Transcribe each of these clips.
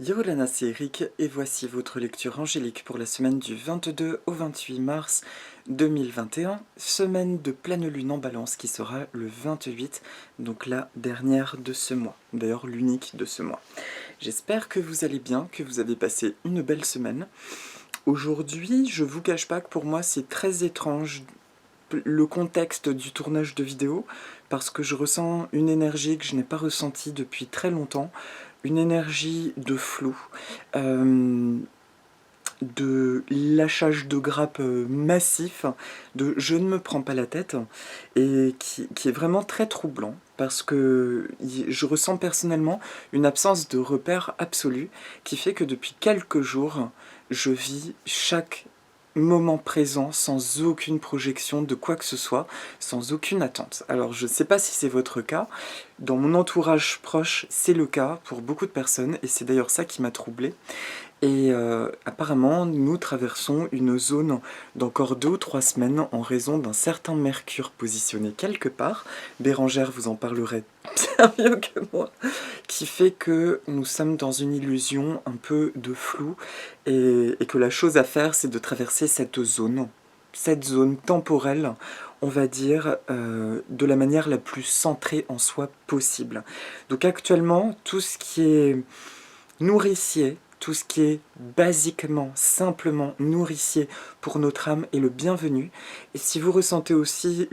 Yo Lana, c'est Eric et voici votre lecture angélique pour la semaine du 22 au 28 mars 2021, semaine de pleine lune en balance qui sera le 28, donc la dernière de ce mois, d'ailleurs l'unique de ce mois. J'espère que vous allez bien, que vous avez passé une belle semaine. Aujourd'hui, je vous cache pas que pour moi c'est très étrange le contexte du tournage de vidéo parce que je ressens une énergie que je n'ai pas ressentie depuis très longtemps, une énergie de flou, de lâchage de grappe massif, de je ne me prends pas la tête, et qui est vraiment très troublant parce que je ressens personnellement une absence de repère absolu qui fait que depuis quelques jours, je vis chaque moment présent sans aucune projection de quoi que ce soit, sans aucune attente. Alors je ne sais pas si c'est votre cas, dans mon entourage proche c'est le cas pour beaucoup de personnes et c'est d'ailleurs ça qui m'a troublé. Et apparemment, nous traversons une zone d'encore 2 ou 3 semaines en raison d'un certain Mercure positionné quelque part. Bérangère vous en parlerait bien mieux que moi. Qui fait que nous sommes dans une illusion un peu de flou et que la chose à faire, c'est de traverser cette zone temporelle, on va dire, de la manière la plus centrée en soi possible. Donc actuellement, tout ce qui est nourricier, tout ce qui est basiquement, simplement nourricier pour notre âme est le bienvenu. Et si vous ressentez aussi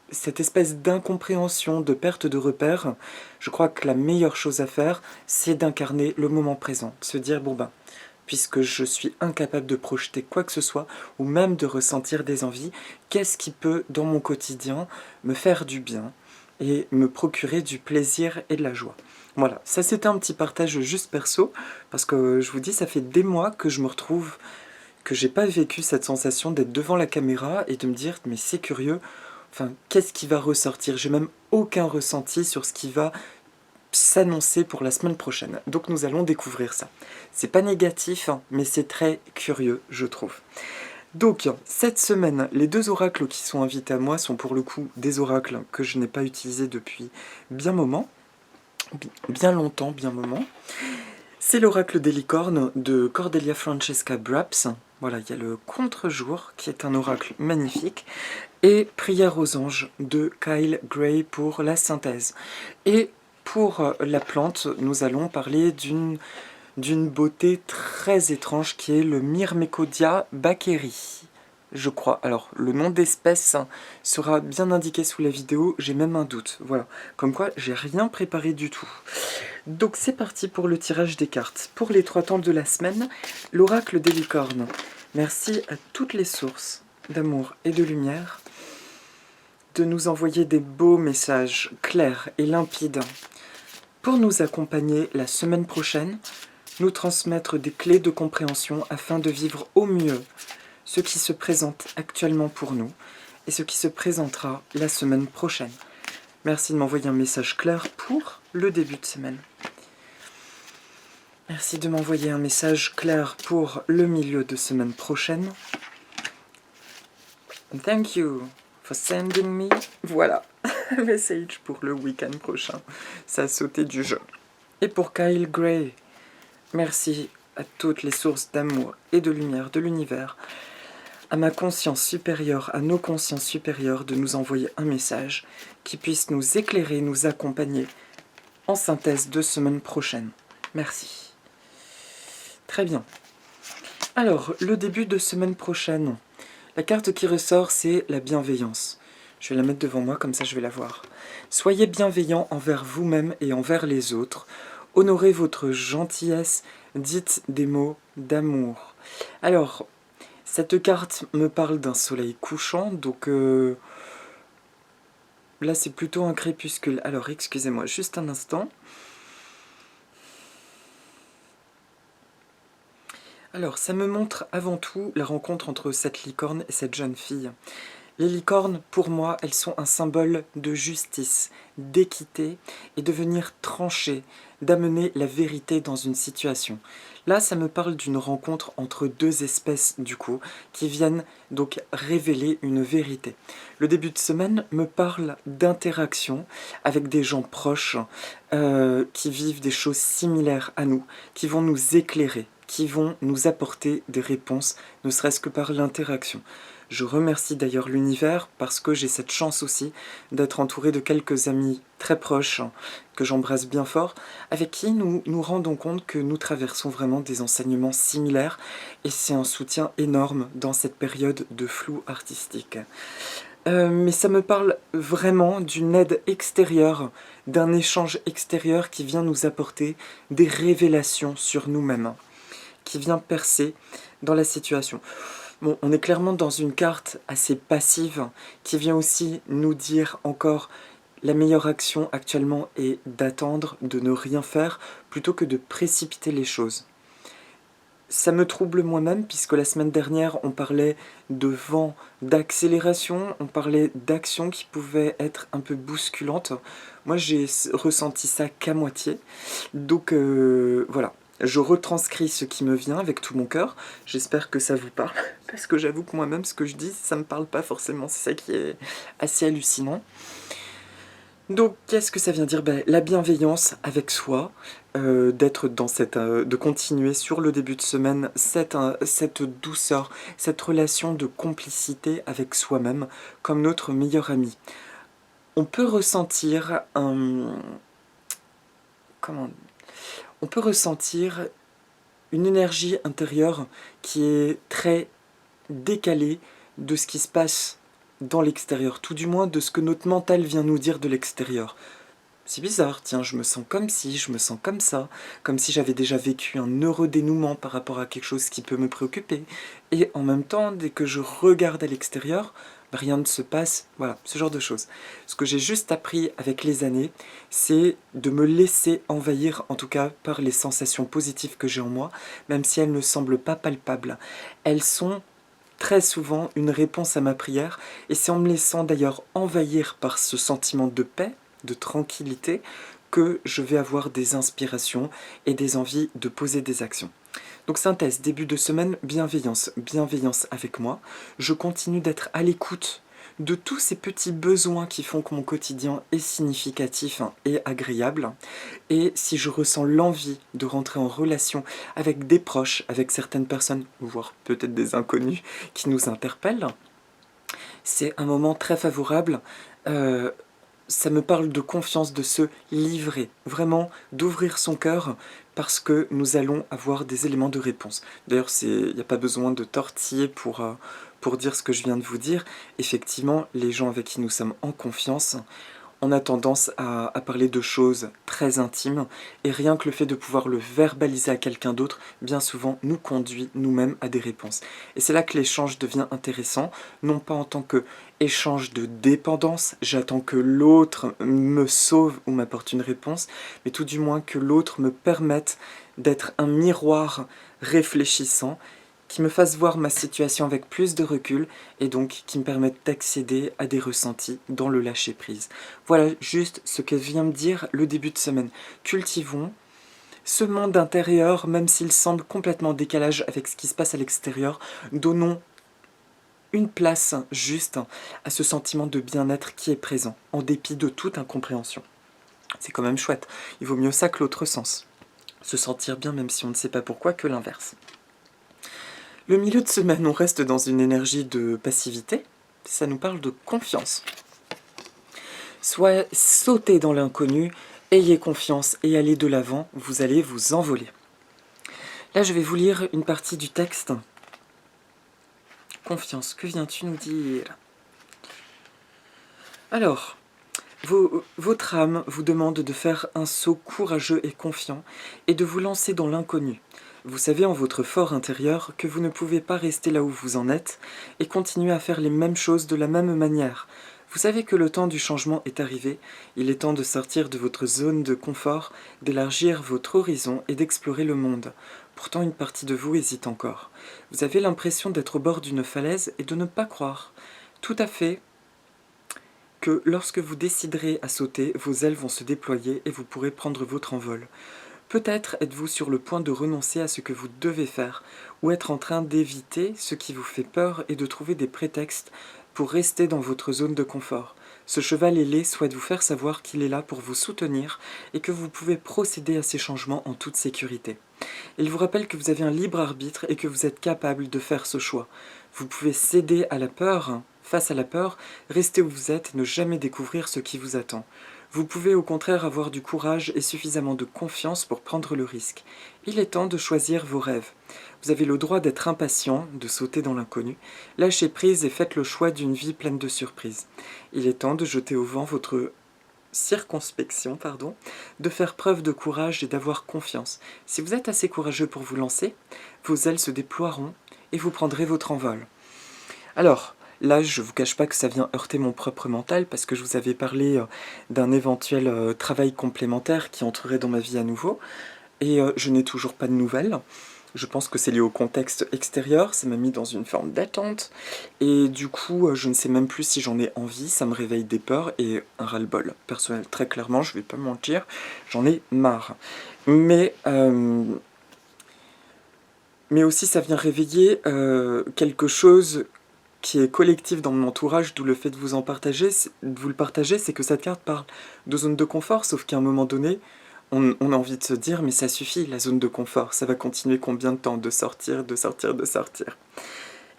cette espèce d'incompréhension, de perte de repère, je crois que la meilleure chose à faire, c'est d'incarner le moment présent. De se dire, bon ben, puisque je suis incapable de projeter quoi que ce soit, ou même de ressentir des envies, qu'est-ce qui peut, dans mon quotidien, me faire du bien et me procurer du plaisir et de la joie. Voilà, ça c'était un petit partage juste perso, parce que je vous dis, ça fait des mois que je me retrouve, que j'ai pas vécu cette sensation d'être devant la caméra et de me dire, mais c'est curieux, enfin, qu'est-ce qui va ressortir? J'ai même aucun ressenti sur ce qui va s'annoncer pour la semaine prochaine. Donc nous allons découvrir ça. C'est pas négatif, hein, mais c'est très curieux, je trouve. Donc, cette semaine, les deux oracles qui sont invités à moi sont pour le coup des oracles que je n'ai pas utilisés depuis bien longtemps, bien moment. C'est l'oracle des licornes de Cordelia Francesca Braps. Voilà, il y a le contre-jour qui est un oracle magnifique. Et Prière aux anges de Kyle Gray pour la synthèse. Et pour la plante, nous allons parler d'une beauté très étrange qui est le Myrmecodia baqueri, je crois. Alors, le nom d'espèce sera bien indiqué sous la vidéo, j'ai même un doute. Voilà, comme quoi j'ai rien préparé du tout. Donc c'est parti pour le tirage des cartes. Pour les 3 temps de la semaine, l'oracle des licornes. Merci à toutes les sources d'amour et de lumière de nous envoyer des beaux messages clairs et limpides pour nous accompagner la semaine prochaine, nous transmettre des clés de compréhension afin de vivre au mieux ce qui se présente actuellement pour nous et ce qui se présentera la semaine prochaine. Merci de m'envoyer un message clair pour le début de semaine. Merci de m'envoyer un message clair pour le milieu de semaine prochaine. And thank you for sending me. Voilà, un message pour le week-end prochain. Ça a sauté du jeu. Et pour Kyle Gray, merci à toutes les sources d'amour et de lumière de l'univers, à ma conscience supérieure, à nos consciences supérieures de nous envoyer un message qui puisse nous éclairer, nous accompagner en synthèse de semaine prochaine. Merci. Très bien. Alors, le début de semaine prochaine. La carte qui ressort, c'est la bienveillance. Je vais la mettre devant moi, comme ça je vais la voir. Soyez bienveillant envers vous-même et envers les autres. Honorez votre gentillesse, dites des mots d'amour. Alors, cette carte me parle d'un soleil couchant, donc là c'est plutôt un crépuscule. Alors, excusez-moi, juste un instant. Alors, ça me montre avant tout la rencontre entre cette licorne et cette jeune fille. Les licornes, pour moi, elles sont un symbole de justice, d'équité et de venir trancher, d'amener la vérité dans une situation. Là, ça me parle d'une rencontre entre deux espèces, du coup, qui viennent donc révéler une vérité. Le début de semaine me parle d'interaction avec des gens proches qui vivent des choses similaires à nous, qui vont nous éclairer, qui vont nous apporter des réponses, ne serait-ce que par l'interaction. Je remercie d'ailleurs l'univers parce que j'ai cette chance aussi d'être entouré de quelques amis très proches que j'embrasse bien fort, avec qui nous nous rendons compte que nous traversons vraiment des enseignements similaires et c'est un soutien énorme dans cette période de flou artistique. Mais ça me parle vraiment d'une aide extérieure, d'un échange extérieur qui vient nous apporter des révélations sur nous-mêmes, qui vient percer dans la situation. Bon, on est clairement dans une carte assez passive qui vient aussi nous dire encore la meilleure action actuellement est d'attendre, de ne rien faire, plutôt que de précipiter les choses. Ça me trouble moi-même puisque la semaine dernière on parlait de vent, d'accélération, on parlait d'actions qui pouvaient être un peu bousculantes. Moi j'ai ressenti ça qu'à moitié. Donc voilà, je retranscris ce qui me vient avec tout mon cœur. J'espère que ça vous parle parce que j'avoue que moi-même ce que je dis ça me parle pas forcément. C'est ça qui est assez hallucinant. Donc, qu'est-ce que ça vient dire? La bienveillance avec soi, d'être dans cette, de continuer sur le début de semaine cette douceur, cette relation de complicité avec soi-même, comme notre meilleur ami. On peut ressentir un... Comment? On peut ressentir une énergie intérieure qui est très décalée de ce qui se passe dans l'extérieur, tout du moins de ce que notre mental vient nous dire de l'extérieur. C'est bizarre, tiens, je me sens comme si, je me sens comme si j'avais déjà vécu un heureux dénouement par rapport à quelque chose qui peut me préoccuper. Et en même temps, dès que je regarde à l'extérieur, rien ne se passe, voilà, ce genre de choses. Ce que j'ai juste appris avec les années, c'est de me laisser envahir, en tout cas par les sensations positives que j'ai en moi, même si elles ne semblent pas palpables. Elles sont très souvent une réponse à ma prière, et c'est en me laissant d'ailleurs envahir par ce sentiment de paix, de tranquillité, que je vais avoir des inspirations et des envies de poser des actions. Donc synthèse, début de semaine, bienveillance, bienveillance avec moi. Je continue d'être à l'écoute de tous ces petits besoins qui font que mon quotidien est significatif et agréable. Et si je ressens l'envie de rentrer en relation avec des proches, avec certaines personnes, voire peut-être des inconnus qui nous interpellent, c'est un moment très favorable. Ça me parle de confiance, de se livrer, vraiment d'ouvrir son cœur parce que nous allons avoir des éléments de réponse. D'ailleurs, il n'y a pas besoin de tortiller pour dire ce que je viens de vous dire. Effectivement, les gens avec qui nous sommes en confiance, on a tendance à parler de choses très intimes et rien que le fait de pouvoir le verbaliser à quelqu'un d'autre, bien souvent, nous conduit nous-mêmes à des réponses. Et c'est là que l'échange devient intéressant, non pas en tant que échange de dépendance, j'attends que l'autre me sauve ou m'apporte une réponse, mais tout du moins que l'autre me permette d'être un miroir réfléchissant qui me fasse voir ma situation avec plus de recul et donc qui me permette d'accéder à des ressentis dans le lâcher-prise. Voilà juste ce que vient me dire le début de semaine. Cultivons ce monde intérieur, même s'il semble complètement en décalage avec ce qui se passe à l'extérieur, donnons une place juste à ce sentiment de bien-être qui est présent, en dépit de toute incompréhension. C'est quand même chouette, il vaut mieux ça que l'autre sens. Se sentir bien même si on ne sait pas pourquoi que l'inverse. Le milieu de semaine, on reste dans une énergie de passivité, ça nous parle de confiance. Soit sautez dans l'inconnu, ayez confiance et allez de l'avant, vous allez vous envoler. Là, je vais vous lire une partie du texte. Confiance, que viens-tu nous dire? Alors, votre âme vous demande de faire un saut courageux et confiant et de vous lancer dans l'inconnu. Vous savez en votre fort intérieur que vous ne pouvez pas rester là où vous en êtes et continuer à faire les mêmes choses de la même manière. Vous savez que le temps du changement est arrivé, il est temps de sortir de votre zone de confort, d'élargir votre horizon et d'explorer le monde. Pourtant une partie de vous hésite encore. Vous avez l'impression d'être au bord d'une falaise et de ne pas croire. tout à fait que lorsque vous déciderez à sauter, vos ailes vont se déployer et vous pourrez prendre votre envol. Peut-être êtes-vous sur le point de renoncer à ce que vous devez faire, ou être en train d'éviter ce qui vous fait peur et de trouver des prétextes pour rester dans votre zone de confort. Ce cheval ailé souhaite vous faire savoir qu'il est là pour vous soutenir et que vous pouvez procéder à ces changements en toute sécurité. Il vous rappelle que vous avez un libre arbitre et que vous êtes capable de faire ce choix. Vous pouvez céder à la peur, face à la peur, rester où vous êtes et ne jamais découvrir ce qui vous attend. Vous pouvez au contraire avoir du courage et suffisamment de confiance pour prendre le risque. Il est temps de choisir vos rêves. Vous avez le droit d'être impatient, de sauter dans l'inconnu. Lâchez prise et faites le choix d'une vie pleine de surprises. Il est temps de jeter au vent votre circonspection, de faire preuve de courage et d'avoir confiance. Si vous êtes assez courageux pour vous lancer, vos ailes se déploieront et vous prendrez votre envol. Alors, là, je ne vous cache pas que ça vient heurter mon propre mental parce que je vous avais parlé d'un éventuel travail complémentaire qui entrerait dans ma vie à nouveau et je n'ai toujours pas de nouvelles. Je pense que c'est lié au contexte extérieur, ça m'a mis dans une forme d'attente, et du coup, je ne sais même plus si j'en ai envie, ça me réveille des peurs et un ras-le-bol personnel. Très clairement, je vais pas mentir, j'en ai marre. Mais aussi, ça vient réveiller quelque chose qui est collectif dans mon entourage, d'où le fait de vous le partager, c'est que cette carte parle de zone de confort, sauf qu'à un moment donné, on a envie de se dire, mais ça suffit, la zone de confort, ça va continuer combien de temps de sortir, de sortir, de sortir.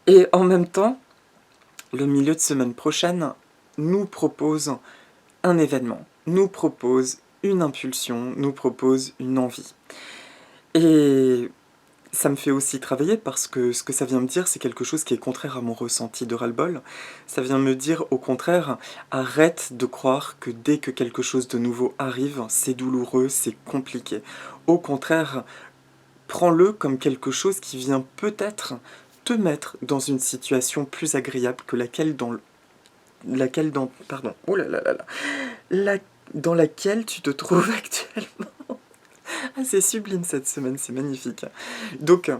Et en même temps, le milieu de semaine prochaine nous propose un événement, nous propose une impulsion, nous propose une envie. Et ça me fait aussi travailler parce que ce que ça vient me dire, c'est quelque chose qui est contraire à mon ressenti de ras-le-bol. Ça vient me dire, au contraire, arrête de croire que dès que quelque chose de nouveau arrive, c'est douloureux, c'est compliqué. Au contraire, prends-le comme quelque chose qui vient peut-être te mettre dans une situation plus agréable que dans laquelle tu te trouves actuellement. Ah, c'est sublime cette semaine, c'est magnifique. Donc,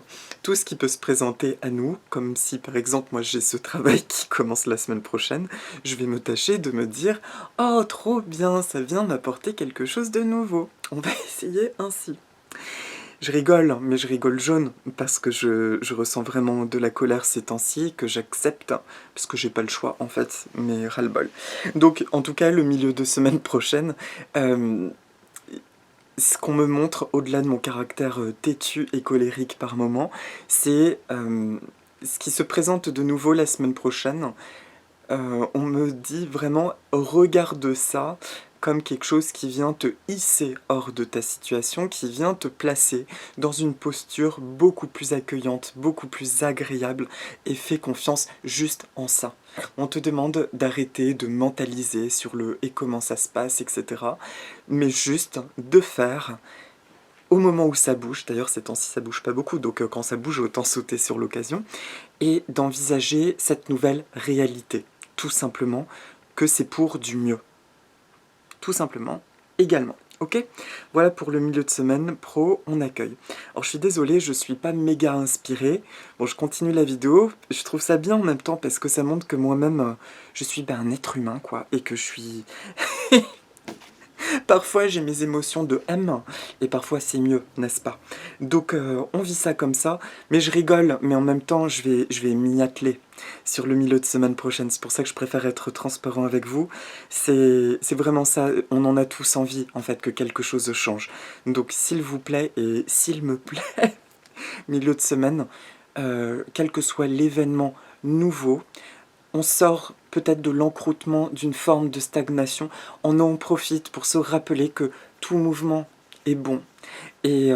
tout ce qui peut se présenter à nous, comme si par exemple moi j'ai ce travail qui commence la semaine prochaine, je vais me tâcher de me dire « Oh, trop bien, ça vient m'apporter quelque chose de nouveau. On va essayer ainsi. » Je rigole, mais je rigole jaune, parce que je ressens vraiment de la colère ces temps-ci, que j'accepte, parce que j'ai pas le choix en fait, mais ras-le-bol. Donc, en tout cas, le milieu de semaine prochaine, ce qu'on me montre, au-delà de mon caractère têtu et colérique par moment, c'est ce qui se présente de nouveau la semaine prochaine. On me dit vraiment, regarde ça comme quelque chose qui vient te hisser hors de ta situation, qui vient te placer dans une posture beaucoup plus accueillante, beaucoup plus agréable, et fais confiance juste en ça. On te demande d'arrêter de mentaliser sur le « et comment ça se passe », etc. Mais juste de faire au moment où ça bouge, d'ailleurs ces temps-ci ça bouge pas beaucoup, donc quand ça bouge autant sauter sur l'occasion, et d'envisager cette nouvelle réalité, tout simplement, que c'est pour du mieux. Tout simplement, également. Ok, voilà pour le milieu de semaine pro, on accueille. Alors je suis désolé, je suis pas méga inspiré. Bon, je continue la vidéo, je trouve ça bien en même temps parce que ça montre que moi-même, je suis un être humain, quoi, et que je suis... Parfois j'ai mes émotions de M, et parfois c'est mieux, n'est-ce pas? Donc on vit ça comme ça, mais je rigole, mais en même temps je vais m'y atteler sur le milieu de semaine prochaine. C'est pour ça que je préfère être transparent avec vous. C'est vraiment ça, on en a tous envie en fait que quelque chose change. Donc s'il vous plaît, et s'il me plaît, milieu de semaine, quel que soit l'événement nouveau, on sort peut-être de l'encroûtement d'une forme de stagnation, on en profite pour se rappeler que tout mouvement est bon. Et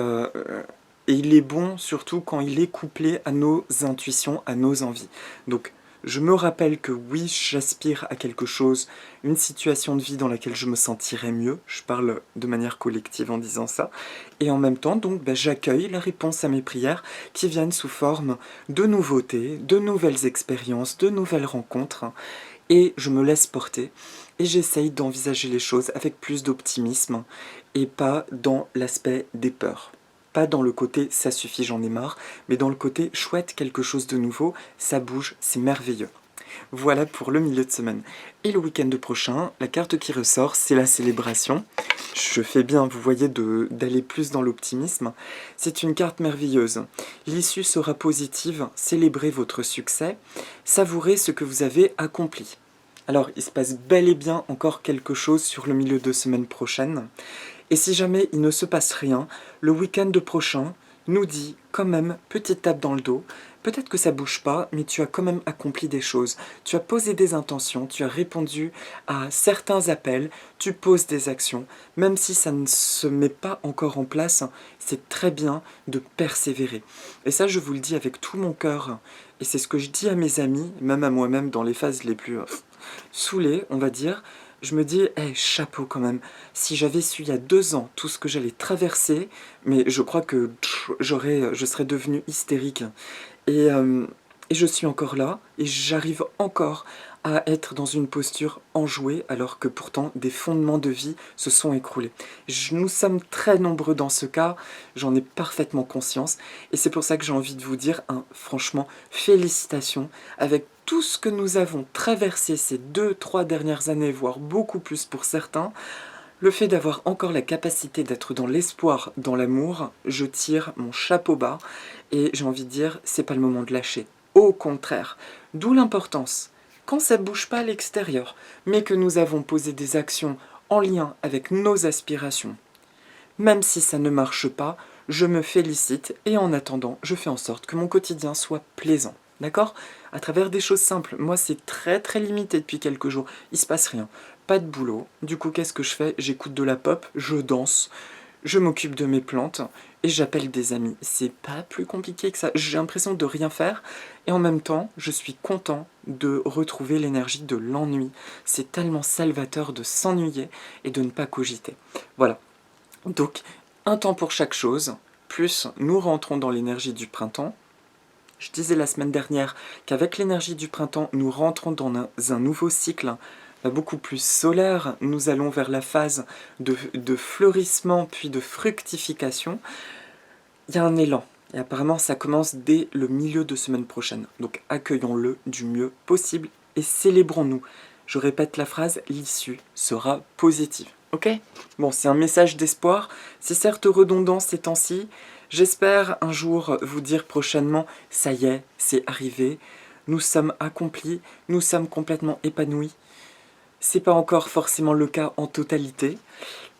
il est bon surtout quand il est couplé à nos intuitions, à nos envies. Donc je me rappelle que oui, j'aspire à quelque chose, une situation de vie dans laquelle je me sentirais mieux, je parle de manière collective en disant ça, et en même temps, donc, j'accueille la réponse à mes prières qui viennent sous forme de nouveautés, de nouvelles expériences, de nouvelles rencontres, et je me laisse porter, et j'essaye d'envisager les choses avec plus d'optimisme, et pas dans l'aspect des peurs. Pas dans le côté « ça suffit, j'en ai marre », mais dans le côté « chouette, quelque chose de nouveau, ça bouge, c'est merveilleux ». Voilà pour le milieu de semaine. Et le week-end prochain, la carte qui ressort, c'est la célébration. Je fais bien, vous voyez, d'aller plus dans l'optimisme. C'est une carte merveilleuse. L'issue sera positive, célébrez votre succès, savourez ce que vous avez accompli. Alors, il se passe bel et bien encore quelque chose sur le milieu de semaine prochaine. Et si jamais il ne se passe rien, le week-end prochain nous dit quand même, petite tape dans le dos, peut-être que ça bouge pas, mais tu as quand même accompli des choses. Tu as posé des intentions, tu as répondu à certains appels, tu poses des actions. Même si ça ne se met pas encore en place, c'est très bien de persévérer. Et ça, je vous le dis avec tout mon cœur. Et c'est ce que je dis à mes amis, même à moi-même dans les phases les plus saoulées, on va dire. Je me dis, hey, chapeau quand même. Si j'avais su il y a 2 ans tout ce que j'allais traverser, mais je crois que je serais devenu hystérique. Et, euh, et je suis encore là, et j'arrive encore à être dans une posture enjouée, alors que pourtant des fondements de vie se sont écroulés. Nous sommes très nombreux dans ce cas, j'en ai parfaitement conscience, et c'est pour ça que j'ai envie de vous dire, franchement, félicitations, avec tout ce que nous avons traversé ces 2, 3 dernières années, voire beaucoup plus pour certains. Le fait d'avoir encore la capacité d'être dans l'espoir, dans l'amour, je tire mon chapeau bas et j'ai envie de dire, c'est pas le moment de lâcher. Au contraire, d'où l'importance, quand ça bouge pas à l'extérieur, mais que nous avons posé des actions en lien avec nos aspirations, même si ça ne marche pas, je me félicite et en attendant, je fais en sorte que mon quotidien soit plaisant. D'accord? À travers des choses simples. Moi, c'est très très limité depuis quelques jours. Il se passe rien. Pas de boulot. Du coup, qu'est-ce que je fais? J'écoute de la pop, je danse, je m'occupe de mes plantes et j'appelle des amis. C'est pas plus compliqué que ça. J'ai l'impression de rien faire et en même temps, je suis content de retrouver l'énergie de l'ennui. C'est tellement salvateur de s'ennuyer et de ne pas cogiter. Voilà. Donc, un temps pour chaque chose, plus nous rentrons dans l'énergie du printemps. Je disais la semaine dernière qu'avec l'énergie du printemps, nous rentrons dans un nouveau cycle beaucoup plus solaire. Nous allons vers la phase de fleurissement puis de fructification. Il y a un élan. Et apparemment, ça commence dès le milieu de semaine prochaine. Donc accueillons-le du mieux possible et célébrons-nous. Je répète la phrase, l'issue sera positive. Ok? Bon, c'est un message d'espoir. C'est certes redondant ces temps-ci. J'espère un jour vous dire prochainement, ça y est, c'est arrivé. Nous sommes accomplis, nous sommes complètement épanouis. C'est pas encore forcément le cas en totalité,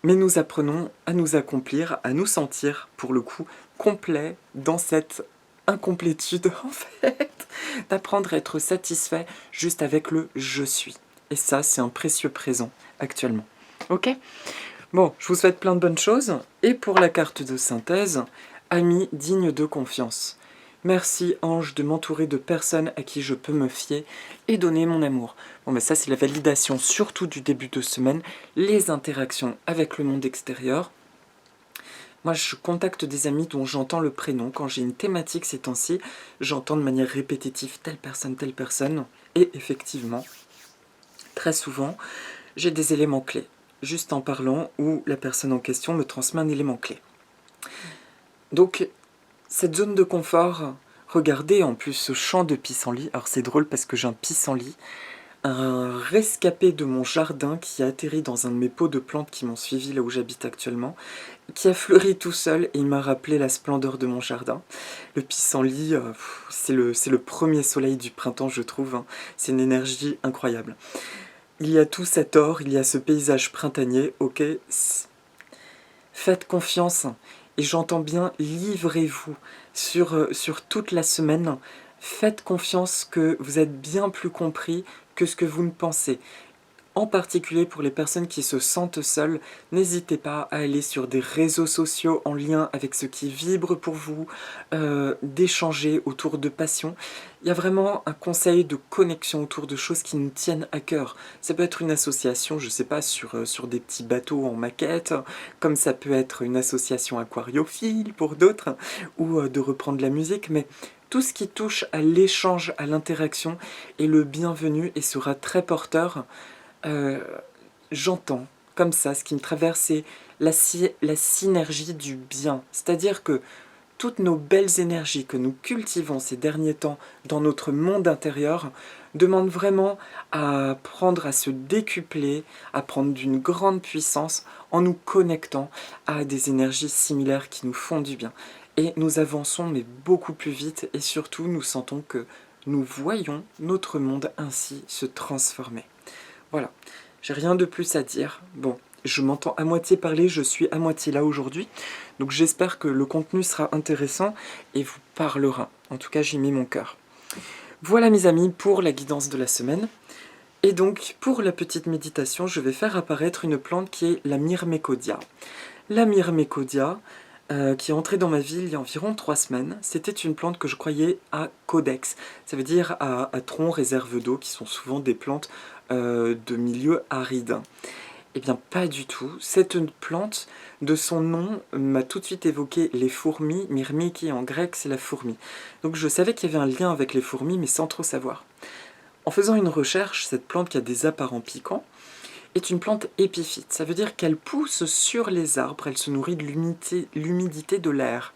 mais nous apprenons à nous accomplir, à nous sentir, pour le coup, complets dans cette incomplétude, en fait, d'apprendre à être satisfait juste avec le je suis. Et ça, c'est un précieux présent actuellement. Ok? Bon, je vous souhaite plein de bonnes choses. Et pour la carte de synthèse, ami digne de confiance. Merci Ange de m'entourer de personnes à qui je peux me fier et donner mon amour. Bon, mais ça c'est la validation surtout du début de semaine, les interactions avec le monde extérieur. Moi je contacte des amis dont j'entends le prénom. Quand j'ai une thématique ces temps-ci, j'entends de manière répétitive telle personne. Et effectivement, très souvent, j'ai des éléments clés. Juste en parlant, où la personne en question me transmet un élément clé. Donc, cette zone de confort, regardez en plus ce champ de pissenlit. Alors c'est drôle parce que j'ai un pissenlit, un rescapé de mon jardin qui a atterri dans un de mes pots de plantes qui m'ont suivi là où j'habite actuellement, qui a fleuri tout seul et il m'a rappelé la splendeur de mon jardin. Le pissenlit, c'est le premier soleil du printemps je trouve, hein. C'est une énergie incroyable. Il y a tout cet or, il y a ce paysage printanier, ok, faites confiance. Et j'entends bien, livrez-vous sur toute la semaine. Faites confiance que vous êtes bien plus compris que ce que vous ne pensez. En particulier pour les personnes qui se sentent seules, n'hésitez pas à aller sur des réseaux sociaux en lien avec ce qui vibre pour vous, d'échanger autour de passions. Il y a vraiment un conseil de connexion autour de choses qui nous tiennent à cœur. Ça peut être une association, je ne sais pas, sur des petits bateaux en maquette, comme ça peut être une association aquariophile pour d'autres, ou de reprendre la musique, mais tout ce qui touche à l'échange, à l'interaction est le bienvenu et sera très porteur. J'entends comme ça, ce qui me traverse, c'est la synergie du bien. C'est-à-dire que toutes nos belles énergies que nous cultivons ces derniers temps dans notre monde intérieur demande vraiment à apprendre à se décupler, à prendre d'une grande puissance en nous connectant à des énergies similaires qui nous font du bien. Et nous avançons mais beaucoup plus vite et surtout nous sentons que nous voyons notre monde ainsi se transformer. Voilà, j'ai rien de plus à dire. Bon, je m'entends à moitié parler, je suis à moitié là aujourd'hui. Donc j'espère que le contenu sera intéressant et vous parlera. En tout cas, j'y mets mon cœur. Voilà mes amis pour la guidance de la semaine. Et donc, pour la petite méditation, je vais faire apparaître une plante qui est la Myrmécodia. La Myrmécodia, qui est entrée dans ma vie il y a environ 3 semaines, c'était une plante que je croyais à codex. Ça veut dire à tronc réserve d'eau, qui sont souvent des plantes de milieux arides. Eh bien, pas du tout. Cette plante, de son nom, m'a tout de suite évoqué les fourmis. Myrmiki en grec, c'est la fourmi. Donc je savais qu'il y avait un lien avec les fourmis, mais sans trop savoir. En faisant une recherche, cette plante qui a des apparents piquants est une plante épiphyte. Ça veut dire qu'elle pousse sur les arbres, elle se nourrit de l'humidité de l'air.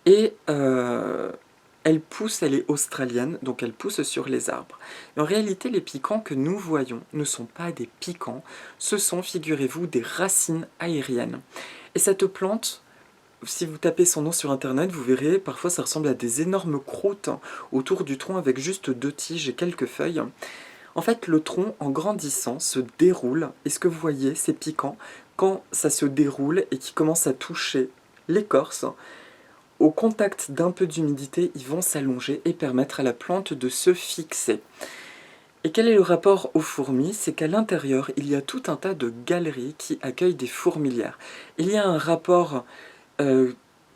Et elle est australienne, donc elle pousse sur les arbres. Et en réalité, les piquants que nous voyons ne sont pas des piquants, ce sont, figurez-vous, des racines aériennes. Et cette plante, si vous tapez son nom sur internet, vous verrez, parfois ça ressemble à des énormes croûtes autour du tronc avec juste 2 tiges et quelques feuilles. En fait, le tronc, en grandissant, se déroule, et ce que vous voyez, c'est piquant, quand ça se déroule et qui commence à toucher l'écorce, au contact d'un peu d'humidité, ils vont s'allonger et permettre à la plante de se fixer. Et quel est le rapport aux fourmis? C'est qu'à l'intérieur, il y a tout un tas de galeries qui accueillent des fourmilières. Il y a un rapport,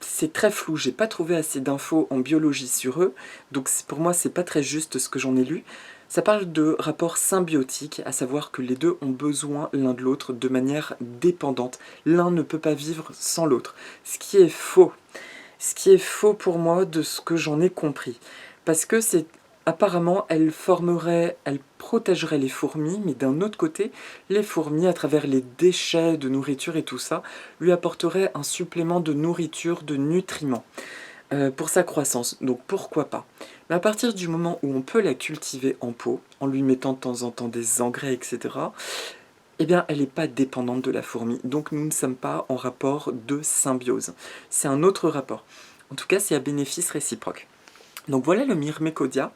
c'est très flou, j'ai pas trouvé assez d'infos en biologie sur eux, donc pour moi c'est pas très juste ce que j'en ai lu. Ça parle de rapport symbiotique, à savoir que les deux ont besoin l'un de l'autre de manière dépendante. L'un ne peut pas vivre sans l'autre, ce qui est faux. Ce qui est faux pour moi de ce que j'en ai compris. Parce que c'est apparemment, elle protégerait les fourmis, mais d'un autre côté, les fourmis, à travers les déchets de nourriture et tout ça, lui apporteraient un supplément de nourriture, de nutriments pour sa croissance. Donc pourquoi pas? Mais à partir du moment où on peut la cultiver en pot, en lui mettant de temps en temps des engrais, etc., eh bien, elle n'est pas dépendante de la fourmi. Donc, nous ne sommes pas en rapport de symbiose. C'est un autre rapport. En tout cas, c'est à bénéfice réciproque. Donc voilà le Myrmécodia.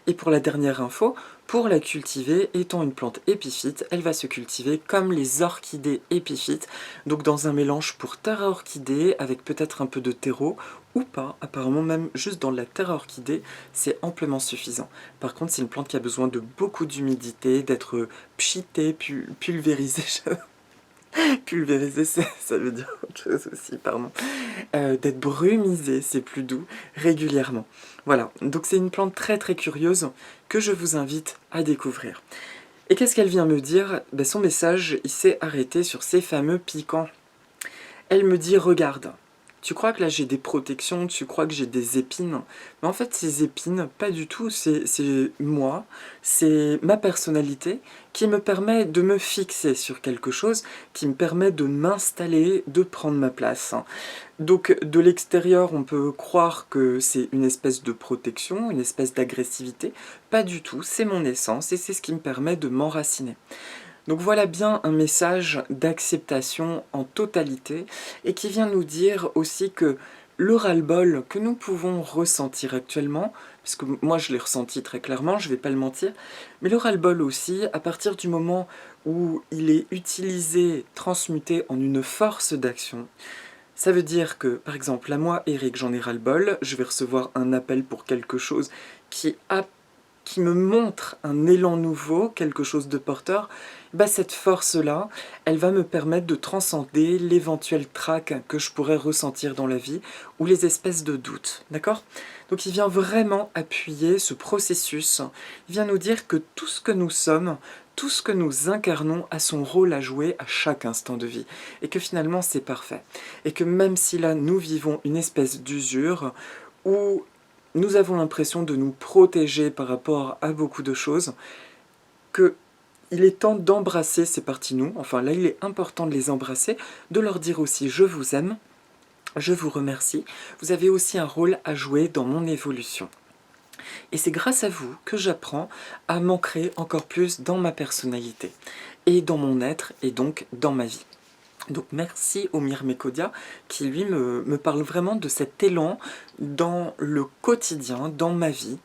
Et pour la dernière info, pour la cultiver, étant une plante épiphyte, elle va se cultiver comme les orchidées épiphytes, donc dans un mélange pour terre à orchidée, avec peut-être un peu de terreau, ou pas, apparemment même juste dans la terre à orchidée, c'est amplement suffisant. Par contre, c'est une plante qui a besoin de beaucoup d'humidité, d'être pchitée, pulvérisée, pulvériser, ça veut dire autre chose aussi, pardon. D'être brumisé, c'est plus doux, régulièrement. Voilà, donc c'est une plante très très curieuse que je vous invite à découvrir. Et qu'est-ce qu'elle vient me dire? Ben, son message, il s'est arrêté sur ces fameux piquants. Elle me dit, regarde, tu crois que là j'ai des protections, tu crois que j'ai des épines, mais en fait ces épines, pas du tout, c'est moi, c'est ma personnalité qui me permet de me fixer sur quelque chose, qui me permet de m'installer, de prendre ma place. Donc de l'extérieur on peut croire que c'est une espèce de protection, une espèce d'agressivité, pas du tout, c'est mon essence et c'est ce qui me permet de m'enraciner. Donc voilà bien un message d'acceptation en totalité et qui vient nous dire aussi que le ras-le-bol que nous pouvons ressentir actuellement, parce que moi je l'ai ressenti très clairement, je vais pas le mentir, mais le ras-le-bol aussi, à partir du moment où il est utilisé, transmuté en une force d'action, ça veut dire que, par exemple, là moi, Eric, j'en ai ras-le-bol, je vais recevoir un appel pour quelque chose qui me montre un élan nouveau, quelque chose de porteur, bah cette force-là, elle va me permettre de transcender l'éventuel trac que je pourrais ressentir dans la vie ou les espèces de doutes, d'accord? Donc il vient vraiment appuyer ce processus, il vient nous dire que tout ce que nous sommes, tout ce que nous incarnons a son rôle à jouer à chaque instant de vie, et que finalement c'est parfait. Et que même si là nous vivons une espèce d'usure, où nous avons l'impression de nous protéger par rapport à beaucoup de choses, que il est temps d'embrasser ces parties nous, enfin là il est important de les embrasser, de leur dire aussi je vous aime, je vous remercie, vous avez aussi un rôle à jouer dans mon évolution. Et c'est grâce à vous que j'apprends à m'ancrer encore plus dans ma personnalité, et dans mon être, et donc dans ma vie. Donc merci au Myrmécodia qui lui me parle vraiment de cet élan dans le quotidien, dans ma vie.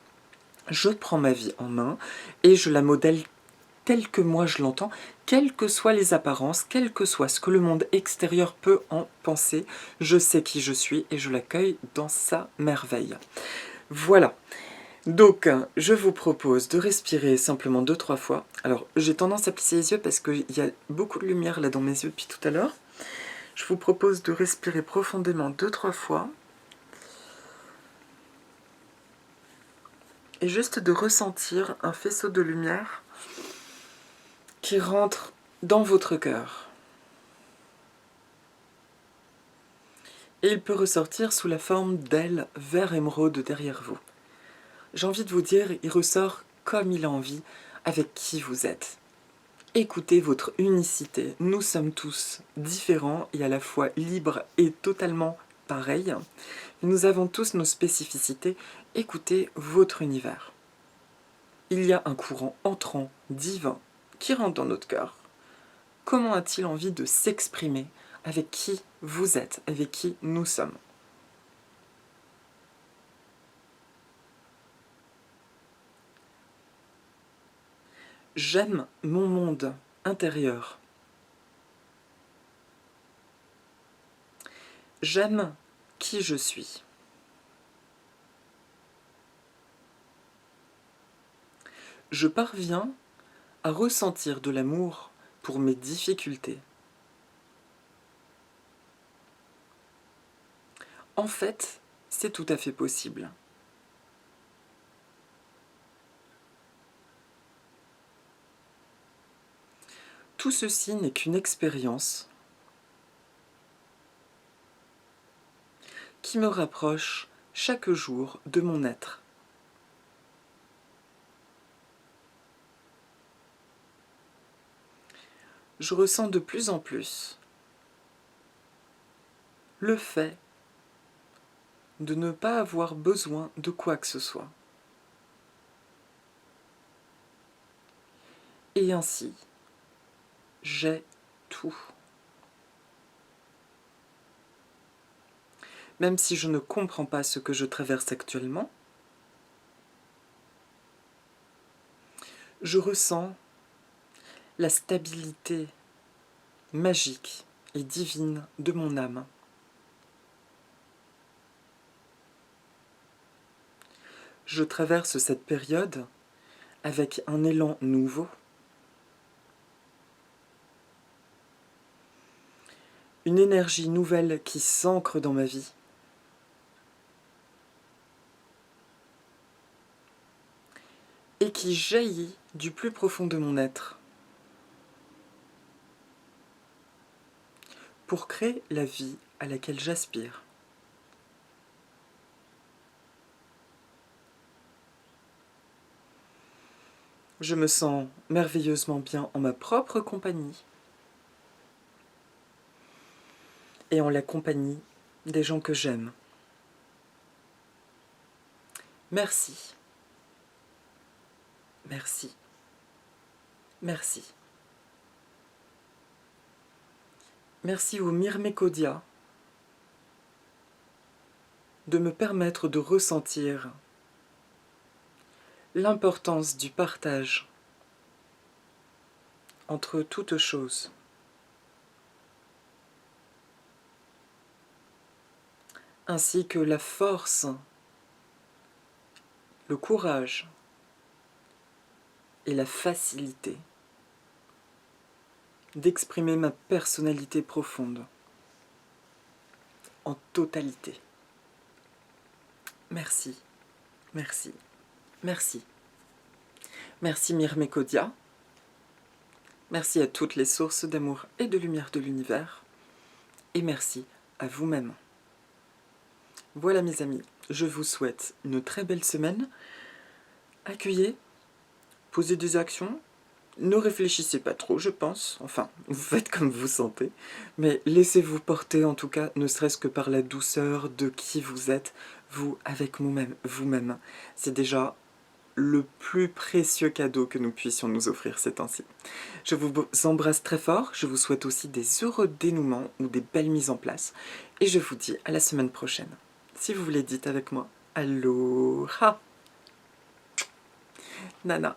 Je prends ma vie en main et je la modèle telle que moi je l'entends, quelles que soient les apparences, quel que soit ce que le monde extérieur peut en penser, je sais qui je suis et je l'accueille dans sa merveille. Voilà. Donc, je vous propose de respirer simplement 2-3 fois. Alors, j'ai tendance à plisser les yeux parce qu'il y a beaucoup de lumière là dans mes yeux depuis tout à l'heure. Je vous propose de respirer profondément 2-3 fois. Et juste de ressentir un faisceau de lumière qui rentre dans votre cœur. Et il peut ressortir sous la forme d'ailes vert émeraude derrière vous. J'ai envie de vous dire, il ressort comme il a envie, avec qui vous êtes. Écoutez votre unicité. Nous sommes tous différents et à la fois libres et totalement pareils. Nous avons tous nos spécificités. Écoutez votre univers. Il y a un courant entrant, divin, qui rentre dans notre cœur. Comment a-t-il envie de s'exprimer avec qui vous êtes, avec qui nous sommes? J'aime mon monde intérieur. J'aime qui je suis. Je parviens à ressentir de l'amour pour mes difficultés. En fait, c'est tout à fait possible. Tout ceci n'est qu'une expérience qui me rapproche chaque jour de mon être. Je ressens de plus en plus le fait de ne pas avoir besoin de quoi que ce soit. Et ainsi, j'ai tout. Même si je ne comprends pas ce que je traverse actuellement, je ressens la stabilité magique et divine de mon âme. Je traverse cette période avec un élan nouveau, une énergie nouvelle qui s'ancre dans ma vie, et qui jaillit du plus profond de mon être pour créer la vie à laquelle j'aspire. Je me sens merveilleusement bien en ma propre compagnie et en la compagnie des gens que j'aime. Merci. Merci. Merci. Merci au Myrmécodia de me permettre de ressentir l'importance du partage entre toutes choses. Ainsi que la force, le courage et la facilité d'exprimer ma personnalité profonde en totalité. Merci, merci, merci. Merci Myrmécodia. Merci à toutes les sources d'amour et de lumière de l'univers. Et merci à vous-même. Voilà mes amis, je vous souhaite une très belle semaine. Accueillez, posez des actions. Ne réfléchissez pas trop, je pense. Enfin, vous faites comme vous sentez. Mais laissez-vous porter, en tout cas, ne serait-ce que par la douceur de qui vous êtes. vous avec vous-même. C'est déjà le plus précieux cadeau que nous puissions nous offrir ces temps-ci. Je vous embrasse très fort, je vous souhaite aussi des heureux dénouements ou des belles mises en place, et je vous dis à la semaine prochaine. Si vous voulez, dites avec moi, Aloha Nana.